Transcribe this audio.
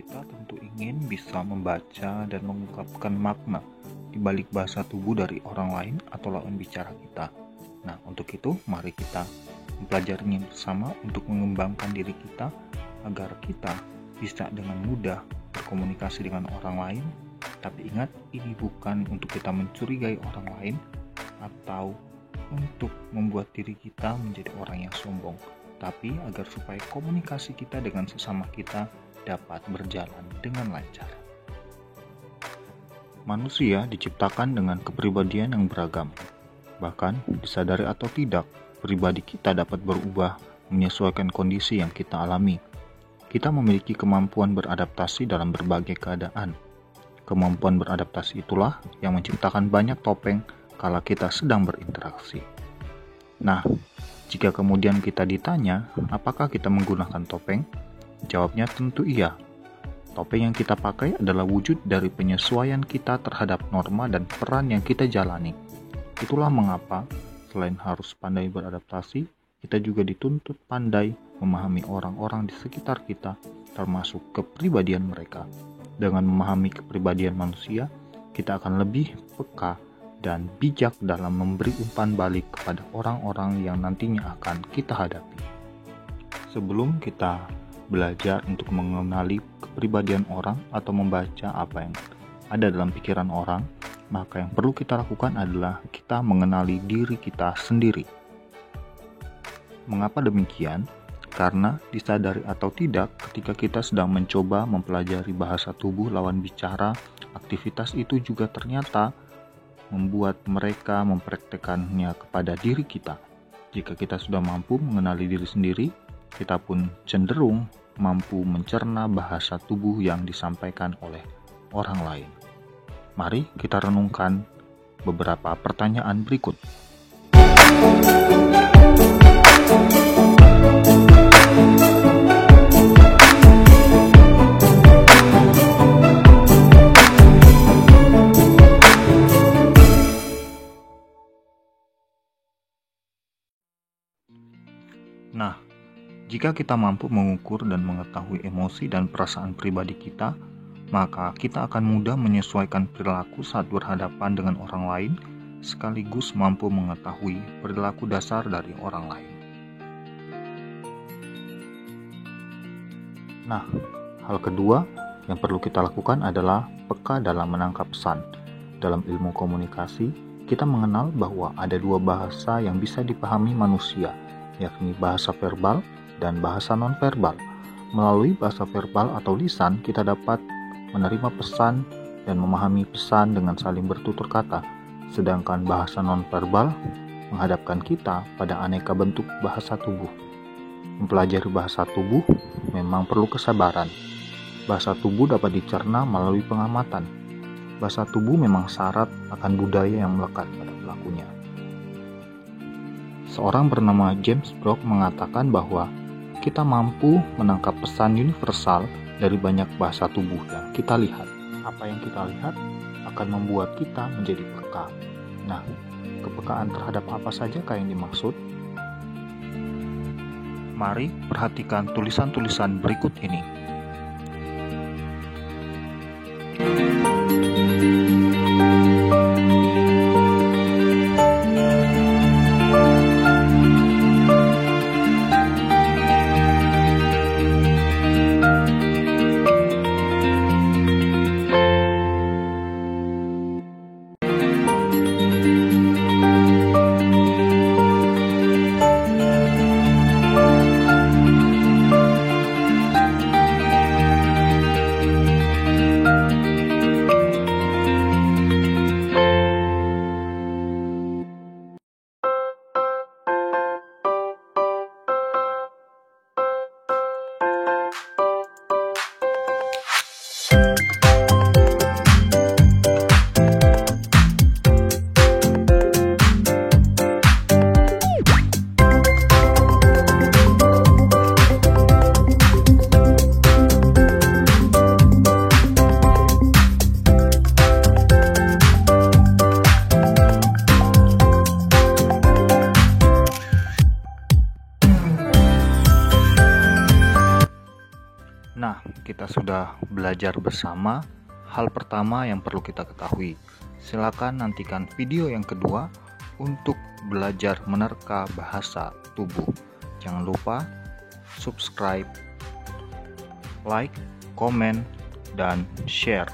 kita tentu ingin bisa membaca dan mengungkapkan makna di balik bahasa tubuh dari orang lain atau lawan bicara kita. Nah, untuk itu mari kita mempelajarinya bersama untuk mengembangkan diri kita agar kita bisa dengan mudah berkomunikasi dengan orang lain. Tapi ingat, ini bukan untuk kita mencurigai orang lain atau untuk membuat diri kita menjadi orang yang sombong, tapi agar supaya komunikasi kita dengan sesama kita dapat berjalan dengan lancar. Manusia diciptakan dengan kepribadian yang beragam. Bahkan, disadari atau tidak, pribadi kita dapat berubah menyesuaikan kondisi yang kita alami. Kita memiliki kemampuan beradaptasi dalam berbagai keadaan. Kemampuan beradaptasi itulah yang menciptakan banyak topeng kala kita sedang berinteraksi. Nah, jika kemudian kita ditanya, apakah kita menggunakan topeng? Jawabnya tentu iya. Topeng yang kita pakai adalah wujud dari penyesuaian kita terhadap norma dan peran yang kita jalani. Itulah mengapa, selain harus pandai beradaptasi, kita juga dituntut pandai memahami orang-orang di sekitar kita, termasuk kepribadian mereka. Dengan memahami kepribadian manusia, kita akan lebih peka dan bijak dalam memberi umpan balik kepada orang-orang yang nantinya akan kita hadapi. Sebelum kita belajar untuk mengenali kepribadian orang atau membaca apa yang ada dalam pikiran orang, maka yang perlu kita lakukan adalah kita mengenali diri kita sendiri. Mengapa demikian? Karena disadari atau tidak, ketika kita sedang mencoba mempelajari bahasa tubuh lawan bicara, aktivitas itu juga ternyata membuat mereka mempraktekannya kepada diri kita. Jika kita sudah mampu mengenali diri sendiri, kita pun cenderung mampu mencerna bahasa tubuh yang disampaikan oleh orang lain. Mari kita renungkan beberapa pertanyaan berikut. Nah, jika kita mampu mengukur dan mengetahui emosi dan perasaan pribadi kita, maka kita akan mudah menyesuaikan perilaku saat berhadapan dengan orang lain, sekaligus mampu mengetahui perilaku dasar dari orang lain. Nah, hal kedua yang perlu kita lakukan adalah peka dalam menangkap pesan. Dalam ilmu komunikasi, kita mengenal bahwa ada dua bahasa yang bisa dipahami manusia, yakni bahasa verbal dan bahasa nonverbal. Melalui bahasa verbal atau lisan, kita dapat menerima pesan dan memahami pesan dengan saling bertutur kata, sedangkan bahasa nonverbal menghadapkan kita pada aneka bentuk bahasa tubuh. Mempelajari bahasa tubuh memang perlu kesabaran. Bahasa tubuh dapat dicerna melalui pengamatan. Bahasa tubuh memang syarat akan budaya yang melekat pada pelakunya. Seorang bernama James Brock mengatakan bahwa kita mampu menangkap pesan universal dari banyak bahasa tubuh yang kita lihat. Apa yang kita lihat akan membuat kita menjadi peka. Nah, kepekaan terhadap apa sajakah yang dimaksud? Mari perhatikan tulisan-tulisan berikut ini. Nah, kita sudah belajar bersama. Hal pertama yang perlu kita ketahui, silakan nantikan video yang kedua untuk belajar menerka bahasa tubuh. Jangan lupa subscribe, like, komen, dan share.